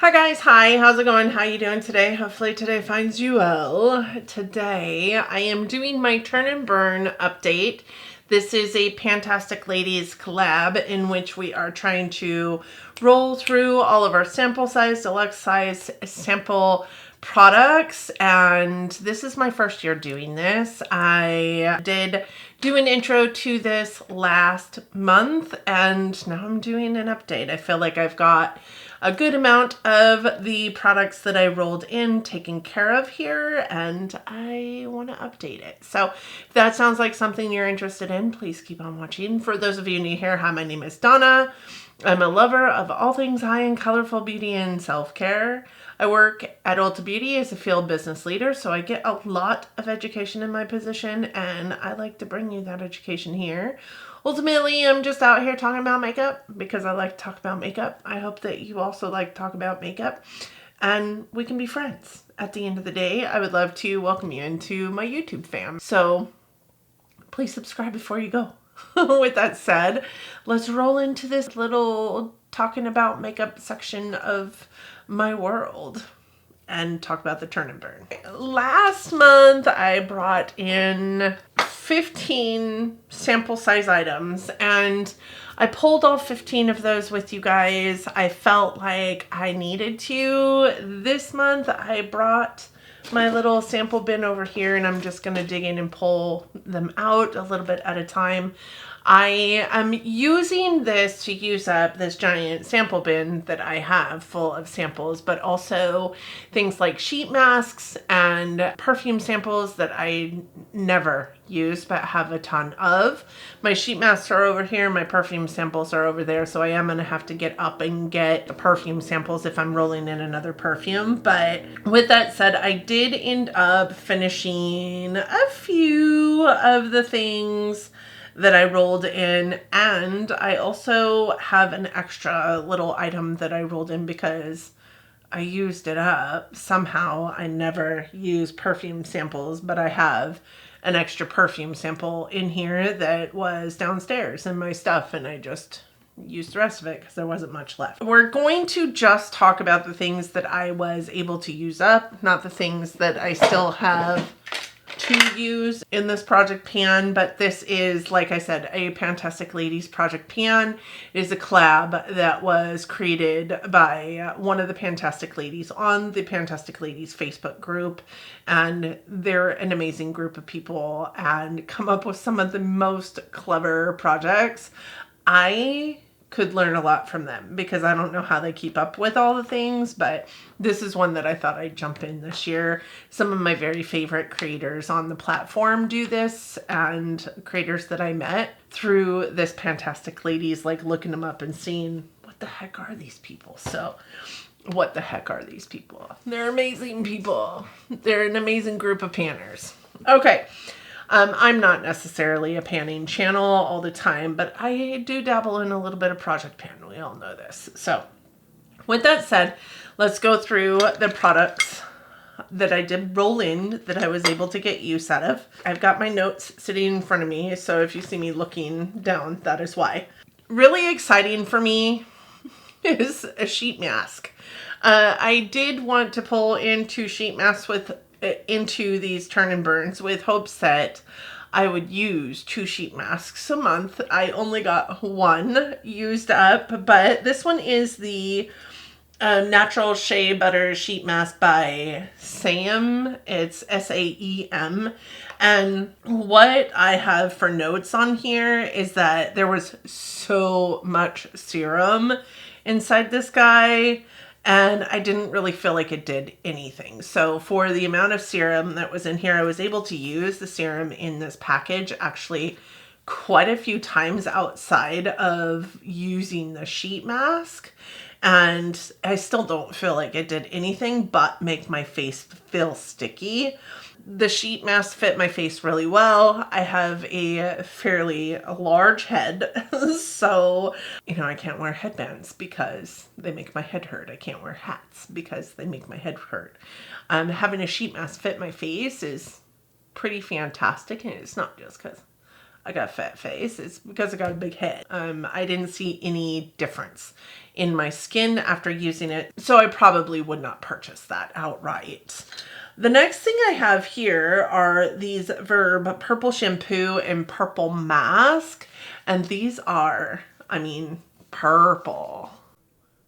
Hi guys, hi, how's it going? How you doing today? Hopefully today finds you well. Today I am doing my turn and burn update. This is a Pantastic Ladies collab in which we are trying to roll through all of our sample size, deluxe size sample products, and this is my first year doing this. I did do an intro to this last month and now I'm doing an update. I feel like I've got a good amount of the products that I rolled in taken care of here, and I want to update it. So if that sounds like something you're interested in, please keep on watching. For those of you new here, hi, my name is Donna. I'm a lover of all things high and colorful beauty and self-care. I work at Ulta Beauty as a field business leader, so I get a lot of education in my position, and I like to bring you that education here. Ultimately, I'm just out here talking about makeup because I like to talk about makeup. I hope that you also like to talk about makeup and we can be friends. At the end of the day, I would love to welcome you into my YouTube fam. So please subscribe before you go. With that said, let's roll into this little talking about makeup section of my world and talk about the turn and burn. Last month, I brought in 15 sample size items and I pulled all 15 of those with you guys. I felt like I needed to. This month, I brought my little sample bin over here and I'm just gonna dig in and pull them out a little bit at a time. I am using this to use up this giant sample bin that I have full of samples, but also things like sheet masks and perfume samples that I never use but have a ton of. My sheet masks are over here, my perfume samples are over there, so I am going to have to get up and get perfume samples if I'm rolling in another perfume. But with that said, I did end up finishing a few of the things that I rolled in, and I also have an extra little item that I rolled in because I used it up. Somehow I never use perfume samples, but I have an extra perfume sample in here that was downstairs in my stuff, and I just used the rest of it because there wasn't much left. We're going to just talk about the things that I was able to use up, not the things that I still have to use in this project pan, but this is, like I said, a Pantastic Ladies project pan. It is a collab that was created by one of the Pantastic Ladies on the Pantastic Ladies Facebook group, and they're an amazing group of people and come up with some of the most clever projects. I could learn a lot from them because I don't know how they keep up with all the things, but this is one that I thought I'd jump in this year. Some of my very favorite creators on the platform do this, and creators that I met through this Pantastic Ladies, like looking them up and seeing what the heck are these people. So what the heck are these people? They're amazing people. They're an amazing group of panners. Okay. I'm not necessarily a panning channel all the time, but I do dabble in a little bit of project pan. We all know this. So with that said, let's go through the products that I did roll in that I was able to get use out of. I've got my notes sitting in front of me, so if you see me looking down, that is why. Really exciting for me is a sheet mask. I did want to pull in 2 sheet masks into these turn and burns with hopes that I would use 2 sheet masks a month. I only got 1 used up, but this one is the Natural Shea Butter Sheet Mask by Sam. It's SAEM. And what I have for notes on here is that there was so much serum inside this guy, and I didn't really feel like it did anything. So for the amount of serum that was in here, I was able to use the serum in this package actually quite a few times outside of using the sheet mask. And I still don't feel like it did anything but make my face feel sticky. The sheet mask fit my face really well. I have a fairly large head, so, I can't wear headbands because they make my head hurt. I can't wear hats because they make my head hurt. Having a sheet mask fit my face is pretty fantastic, and it's not just because I got a fat face. It's because I got a big head. I didn't see any difference in my skin after using it, so I probably would not purchase that outright. The next thing I have here are these Verb purple shampoo and purple mask, and these are, I mean, purple.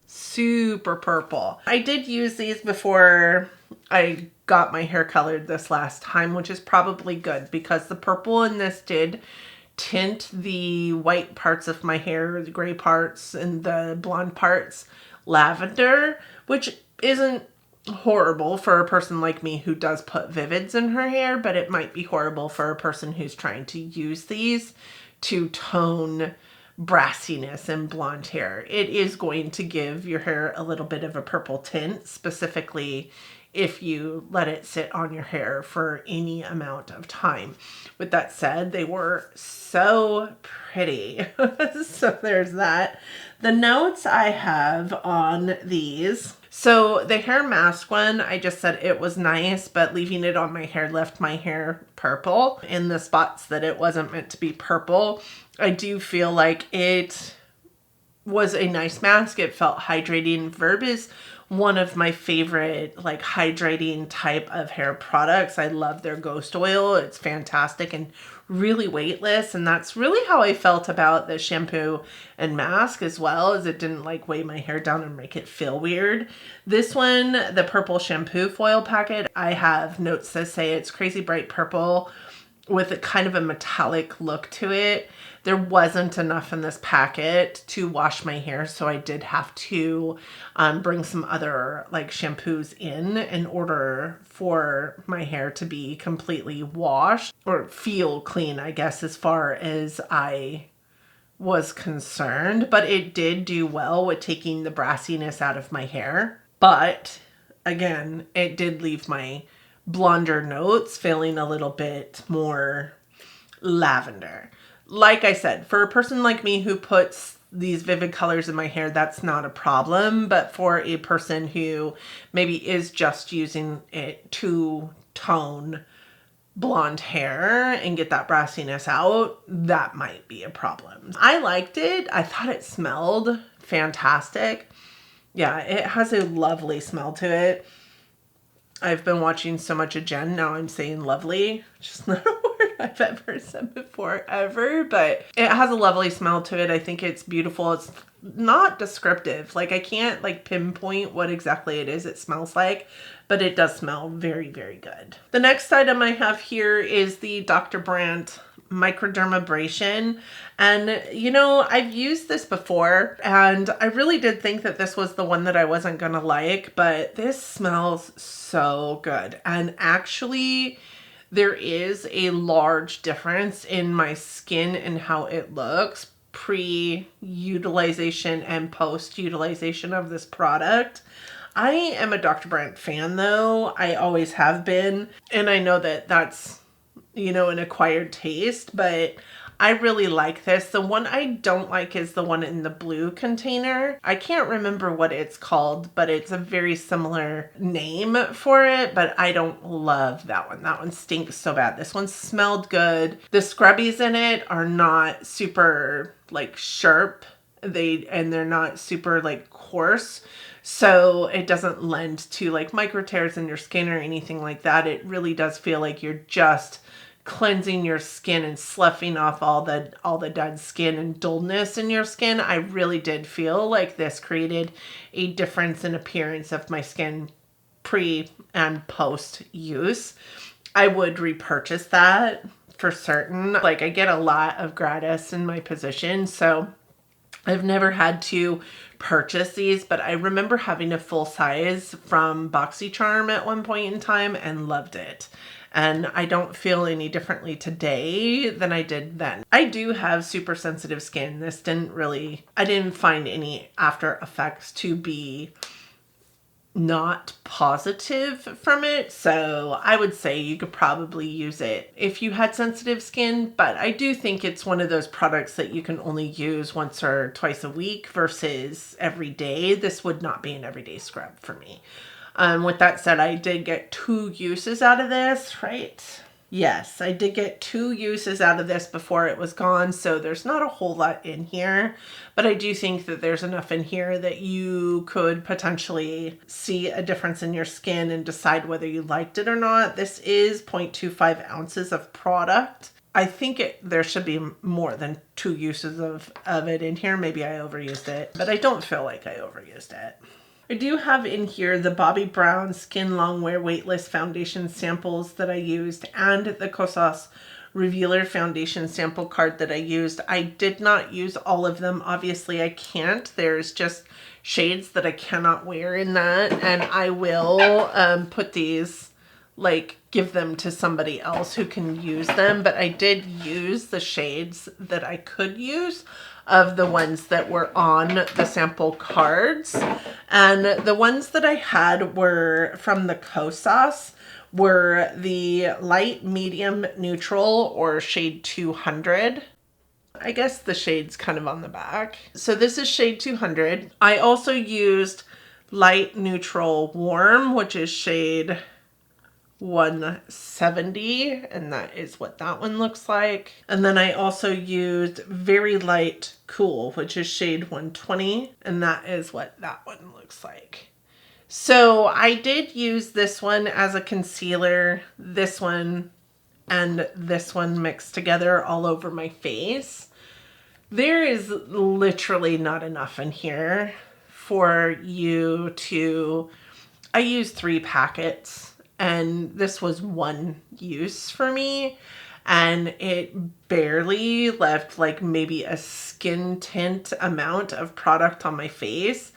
Super purple. I did use these before I got my hair colored this last time, which is probably good because the purple in this did tint the white parts of my hair, the gray parts and the blonde parts lavender, which isn't horrible for a person like me who does put vivids in her hair, but it might be horrible for a person who's trying to use these to tone brassiness and blonde hair. It is going to give your hair a little bit of a purple tint, specifically if you let it sit on your hair for any amount of time. With that said, they were so pretty. So there's that. The notes I have on these. So the hair mask one, I just said it was nice, but leaving it on my hair left my hair purple in the spots that it wasn't meant to be purple. I do feel like it was a nice mask. It felt hydrating. Verb is one of my favorite like hydrating type of hair products. I love their ghost oil. It's fantastic and really weightless, and that's really how I felt about the shampoo and mask as well, as it didn't like weigh my hair down and make it feel weird. This one, the purple shampoo foil packet, I have notes that say it's crazy bright purple with a kind of a metallic look to it. There wasn't enough in this packet to wash my hair, so I did have to bring some other like shampoos in order for my hair to be completely washed or feel clean, I guess, as far as I was concerned. But it did do well with taking the brassiness out of my hair. But again, it did leave my blonder notes feeling a little bit more lavender. Like I said, for a person like me who puts these vivid colors in my hair, that's not a problem. But for a person who maybe is just using it to tone blonde hair and get that brassiness out, that might be a problem. I liked it. I thought it smelled fantastic. Yeah, it has a lovely smell to it. I've been watching so much of Jen, now I'm saying lovely. Just not a word I've ever said before, ever. But it has a lovely smell to it. I think it's beautiful. It's not descriptive. Like, I can't like pinpoint what exactly it is it smells like, but it does smell very, very good. The next item I have here is the Dr. Brandt microdermabrasion. And you know, I've used this before and I really did think that this was the one that I wasn't gonna like, but this smells so good. And actually there is a large difference in my skin and how it looks pre-utilization and post-utilization of this product. I am a Dr. Brandt fan though. I always have been. And I know that that's, you know, an acquired taste, but I really like this. The one I don't like is the one in the blue container. I can't remember what it's called, but it's a very similar name for it, but I don't love that one. That one stinks so bad. This one smelled good. The scrubbies in it are not super like sharp. They're not super like coarse. So it doesn't lend to like micro tears in your skin or anything like that. It really does feel like you're just cleansing your skin and sloughing off all the dead skin and dullness in your skin. I really did feel like this created a difference in appearance of my skin pre and post use. I would repurchase that for certain. Like, I get a lot of gratis in my position, so I've never had to purchase these, but I remember having a full size from BoxyCharm at one point in time and loved it. And I don't feel any differently today than I did then. I do have super sensitive skin. I didn't find any after effects to be not positive from it. So I would say you could probably use it if you had sensitive skin, but I do think it's one of those products that you can only use once or twice a week versus every day. This would not be an everyday scrub for me. With that said, I did get 2 uses out of this, right? Yes, I did get 2 uses out of this before it was gone, so there's not a whole lot in here, but I do think that there's enough in here that you could potentially see a difference in your skin and decide whether you liked it or not. This is 0.25 ounces of product. I think there should be more than 2 uses of it in here. Maybe I overused it, but I don't feel like I overused it. I do have in here the Bobbi Brown Skin Longwear Weightless Foundation samples that I used and the Kosas Revealer Foundation sample card that I used. I did not use all of them. Obviously, I can't. There's just shades that I cannot wear in that, and I will put these, like, give them to somebody else who can use them, but I did use the shades that I could use of the ones that were on the sample cards. And the ones that I had were from the Kosas were the light, medium, neutral, or shade 200. I guess the shade's kind of on the back. So this is shade 200. I also used light, neutral, warm, which is shade 170, and that is what that one looks like. And then I also used very light cool, which is shade 120, and that is what that one looks like. So I did use this one as a concealer, this one and this one mixed together all over my face. There is literally not enough in here for you to, I used 3 packets. And this was 1 use for me, and it barely left like maybe a skin tint amount of product on my face.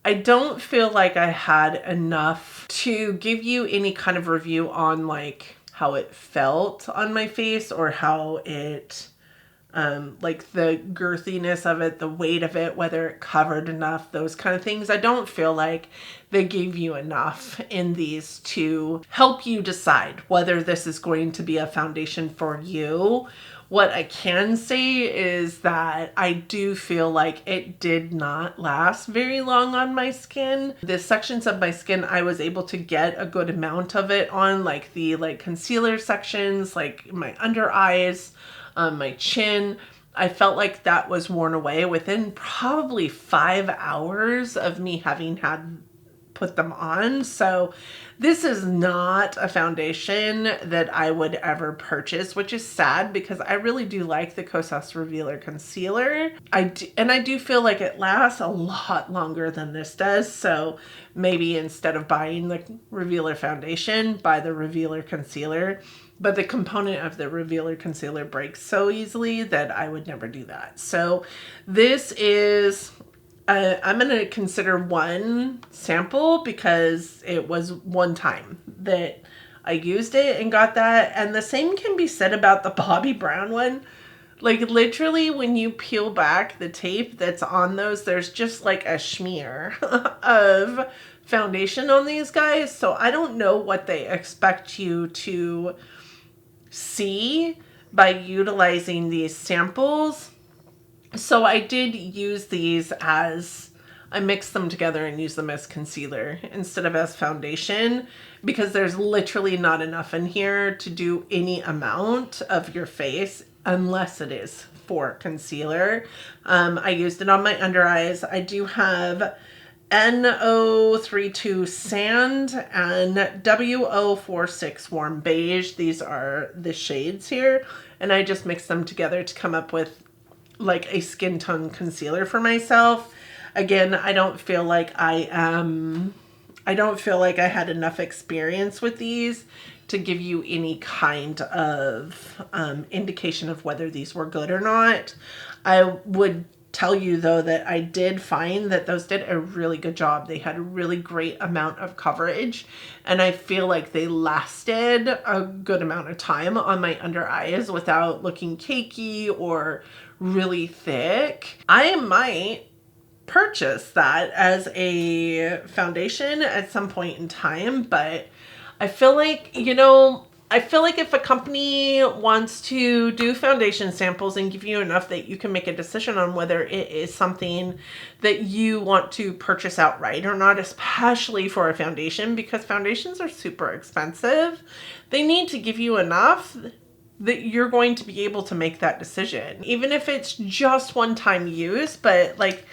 I don't feel like I had enough to give you any kind of review on like how it felt on my face or how it, like the girthiness of it, the weight of it, whether it covered enough, those kind of things. I don't feel like they gave you enough in these to help you decide whether this is going to be a foundation for you. What I can say is that I do feel like it did not last very long on my skin. The sections of my skin I was able to get a good amount of it on, like the concealer sections, like my under eyes, my chin. I felt like that was worn away within probably 5 hours of me having put them on. So this is not a foundation that I would ever purchase, which is sad because I really do like the Kosas Revealer Concealer. I do feel like it lasts a lot longer than this does. So maybe instead of buying the Revealer Foundation, buy the Revealer Concealer. But the component of the Revealer Concealer breaks so easily that I would never do that. So this is, I'm going to consider 1 sample because it was 1 time that I used it and got that. And the same can be said about the Bobbi Brown one. Like literally when you peel back the tape that's on those, there's just like a smear of foundation on these guys. So I don't know what they expect you to see by utilizing these samples. So I did use these as, I mixed them together and used them as concealer instead of as foundation because there's literally not enough in here to do any amount of your face unless it is for concealer. I used it on my under eyes. I do have NO32 Sand and WO46 Warm Beige. These are the shades here, and I just mixed them together to come up with like a skin tone concealer for myself. Again, I don't feel like I had enough experience with these to give you any kind of indication of whether these were good or not. I would tell you though that I did find that those did a really good job. They had a really great amount of coverage, and I feel like they lasted a good amount of time on my under eyes without looking cakey or really thick. I might purchase that as a foundation at some point in time, but I feel like, you know, I feel like if a company wants to do foundation samples and give you enough that you can make a decision on whether it is something that you want to purchase outright or not, especially for a foundation, because foundations are super expensive, they need to give you enough that you're going to be able to make that decision. Even if it's just one-time use, but like,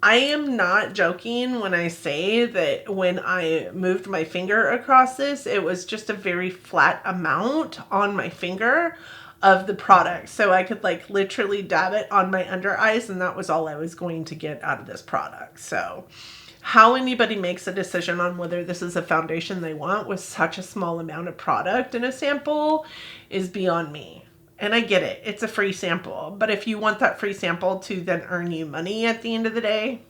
I am not joking when I say that when I moved my finger across this, it was just a very flat amount on my finger of the product. So I could like literally dab it on my under eyes, and that was all I was going to get out of this product. So how anybody makes a decision on whether this is a foundation they want with such a small amount of product in a sample is beyond me. And I get it, it's a free sample, but if you want that free sample to then earn you money at the end of the day,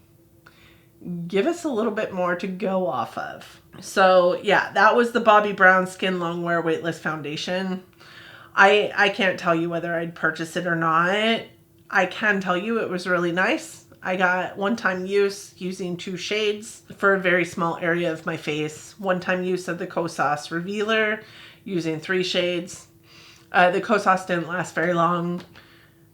give us a little bit more to go off of. So yeah, that was the Bobbi Brown Skin Longwear Weightless Foundation. I can't tell you whether I'd purchase it or not. I can tell you it was really nice. I got one-time use using 2 shades for a very small area of my face. One-time use of the Kosas Revealer using 3 shades. The Kosas didn't last very long.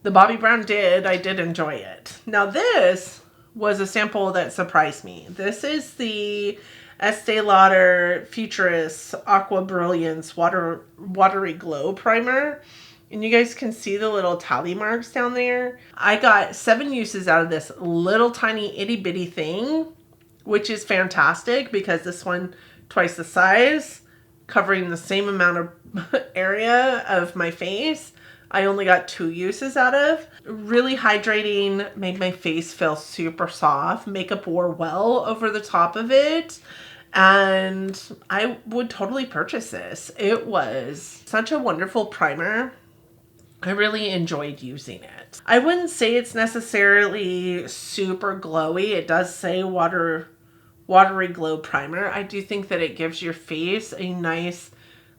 The Bobbi Brown did. I did enjoy it. Now this was a sample that surprised me. This is the Estee Lauder Futurist Aqua Brilliance Watery Glow Primer. And you guys can see the little tally marks down there. I got 7 uses out of this little tiny itty bitty thing, which is fantastic because this one twice the size, covering the same amount of area of my face. I only got 2 uses out of. Really hydrating, made my face feel super soft. Makeup wore well over the top of it. And I would totally purchase this. It was such a wonderful primer. I really enjoyed using it. I wouldn't say it's necessarily super glowy. It does say watery glow primer. I do think that it gives your face a nice,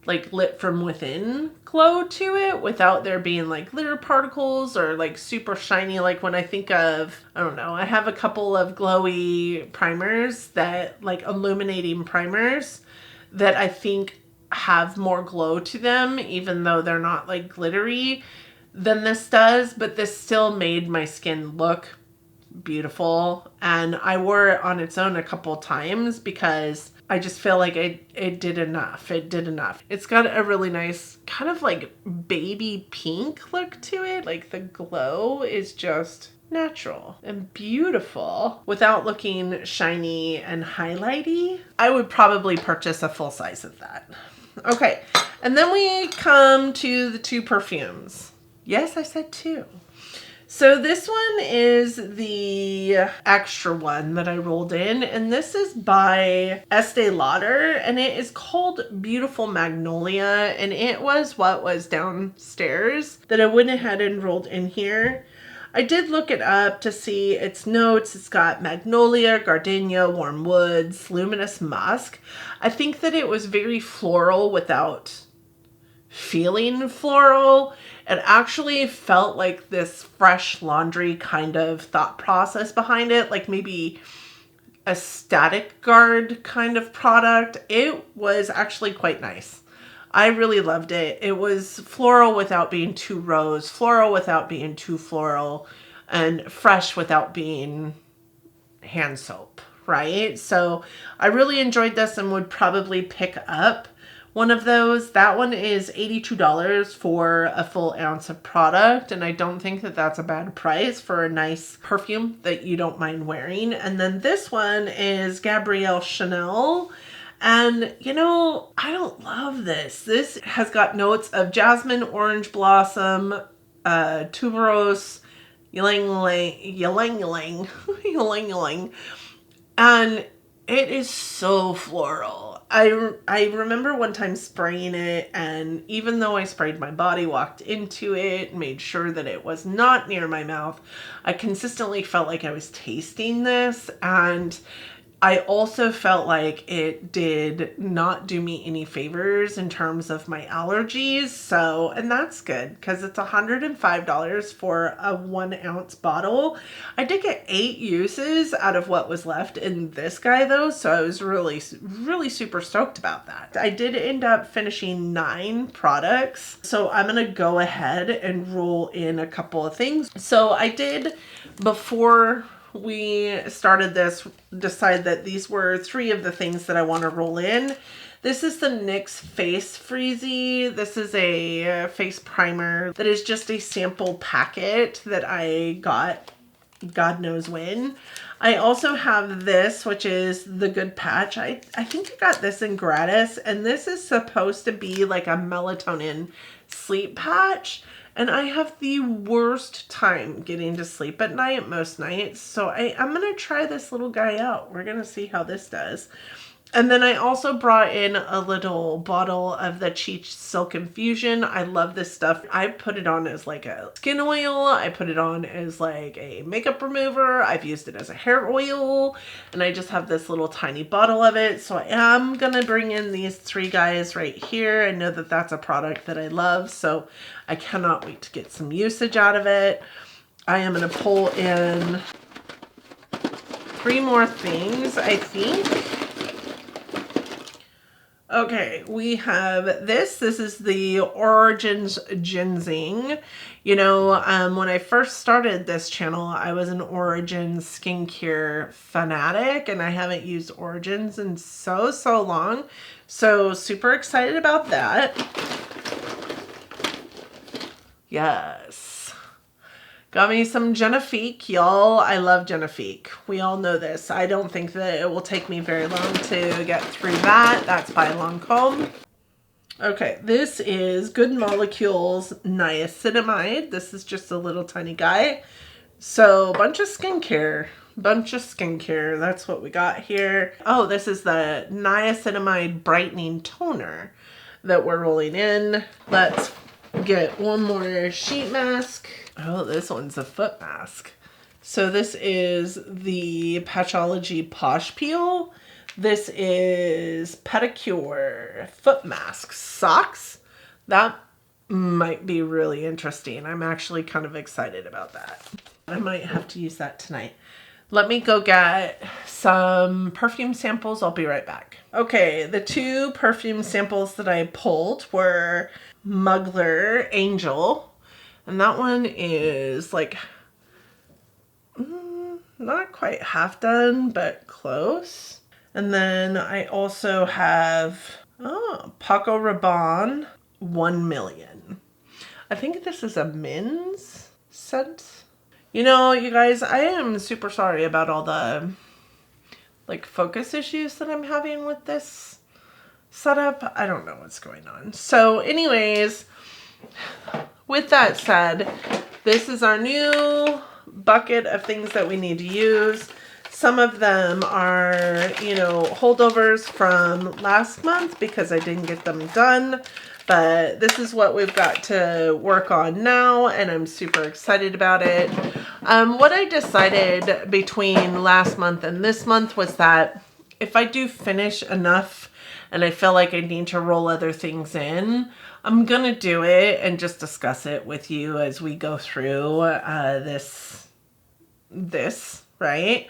like, lit from within glow to it without there being like glitter particles or like super shiny. Like when I think of, I don't know, I have a couple of glowy primers that, like illuminating primers, that I think have more glow to them, even though they're not like glittery than this does, but this still made my skin look beautiful. And I wore it on its own a couple times because I just feel like it did enough. It did enough. It's got a really nice kind of like baby pink look to it. Like the glow is just natural and beautiful without looking shiny and highlighty. I would probably purchase a full size of that. Okay, and then we come to the 2 perfumes. Yes, I said 2. So this one is the extra one that I rolled in, and this is by Estee Lauder, and it is called Beautiful Magnolia, and it was what was downstairs that I went ahead and rolled in here. I did look it up to see its notes. It's got magnolia, gardenia, warm woods, luminous musk. I think that it was very floral without feeling floral. It actually felt like this fresh laundry kind of thought process behind it, like maybe a static guard kind of product. It was actually quite nice. I really loved it. It was floral without being too rose, floral without being too floral, and fresh without being hand soap, right? So I really enjoyed this and would probably pick up one of those. That one is $82 for a full ounce of product, and I don't think that that's a bad price for a nice perfume that you don't mind wearing. And then this one is Gabrielle Chanel. And, you know, I don't love this. This has got notes of jasmine, orange blossom, tuberose, ylang ylang, and it is so floral. I remember one time spraying it, and even though I sprayed my body, walked into it, made sure that it was not near my mouth, I consistently felt like I was tasting this, and I also felt like it did not do me any favors in terms of my allergies. So, and that's good because it's $105 for a 1 ounce bottle. I did get 8 uses out of what was left in this guy though. So I was really super stoked about that. I did end up finishing 9 products. So I'm going to go ahead and roll in a couple of things. So I did, before we started this, decide that these were 3 of the things that I want to roll in. This is the NYX Face Freezy. This is a face primer that is just a sample packet that I got God knows when. I also have this, which is the Good Patch. I think I got this in gratis, and this is supposed to be like a melatonin sleep patch. And I have the worst time getting to sleep at night most nights. So I'm going to try this little guy out. We're going to see how this does. And then I also brought in a little bottle of the Cheech Silk Infusion. I love this stuff. I put it on as like a skin oil. I put it on as like a makeup remover. I've used it as a hair oil. And I just have this little tiny bottle of it. So I am going to bring in these 3 guys right here. I know that that's a product that I love. So I cannot wait to get some usage out of it. I am going to pull in 3 more things, I think. Okay, we have this. This is the Origins Ginseng. You know, when I first started this channel, I was an Origins skincare fanatic, and I haven't used Origins in so long. So super excited about that. Yes. Got me some Genifique, y'all. I love Genifique. We all know this. I don't think that it will take me very long to get through that. That's by Lancome. Okay, this is Good Molecules Niacinamide. This is just a little tiny guy. So, bunch of skincare. That's what we got here. Oh, this is the Niacinamide Brightening Toner that we're rolling in. Let's get one more sheet mask. Oh, this one's a foot mask. So this is the Patchology Posh Peel. This is Pedicure Foot Mask Socks. That might be really interesting. I'm actually kind of excited about that. I might have to use that tonight. Let me go get some perfume samples. I'll be right back. Okay, the 2 perfume samples that I pulled were Mugler Angel. And that one is like, not quite half done, but close. And then I also have, Paco Rabanne 1 Million. I think this is a men's scent. You know, you guys, I am super sorry about all the like focus issues that I'm having with this setup. I don't know what's going on. So anyways, with that said, this is our new bucket of things that we need to use. Some of them are, you know, holdovers from last month because I didn't get them done. But this is what we've got to work on now, and I'm super excited about it. What I decided between last month and this month was that if I do finish enough and I feel like I need to roll other things in, I'm going to do it and just discuss it with you as we go through this, right?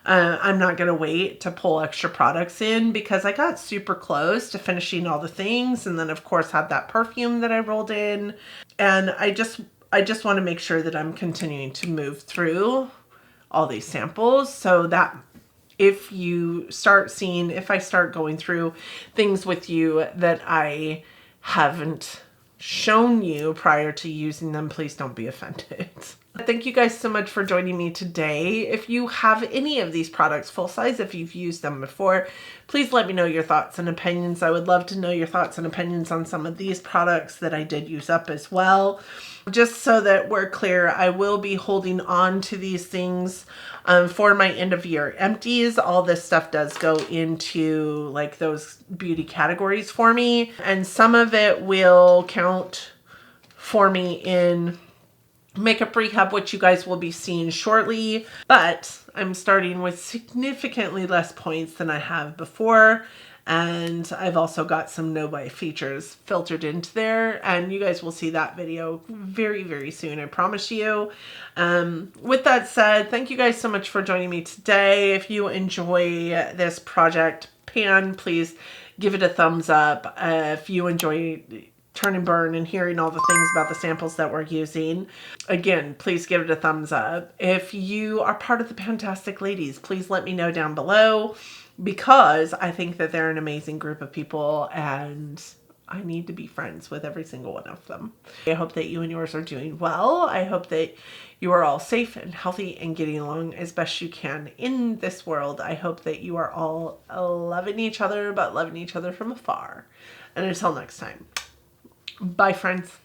I'm not going to wait to pull extra products in because I got super close to finishing all the things. And then of course had that perfume that I rolled in. And I just want to make sure that I'm continuing to move through all these samples so that if I start going through things with you that I haven't shown you prior to using them, please don't be offended. Thank you guys so much for joining me today. If you have any of these products full size, if you've used them before, please let me know your thoughts and opinions. I would love to know your thoughts and opinions on some of these products that I did use up as well. Just so that we're clear, I will be holding on to these things for my end of year empties. All this stuff does go into like those beauty categories for me, and some of it will count for me in makeup rehab, which you guys will be seeing shortly, but I'm starting with significantly less points than I have before. And I've also got some no-buy features filtered into there, and you guys will see that video very, very soon, I promise you. With that said, thank you guys so much for joining me today. If you enjoy this project pan, please give it a thumbs up. If you enjoy turn and burn and hearing all the things about the samples that we're using, again, please give it a thumbs up. If you are part of the Pantastic ladies, please let me know down below, because I think that they're an amazing group of people and I need to be friends with every single one of them. I hope that you and yours are doing well. I hope that you are all safe and healthy and getting along as best you can in this world. I hope that you are all loving each other, but loving each other from afar. And until next time, bye friends.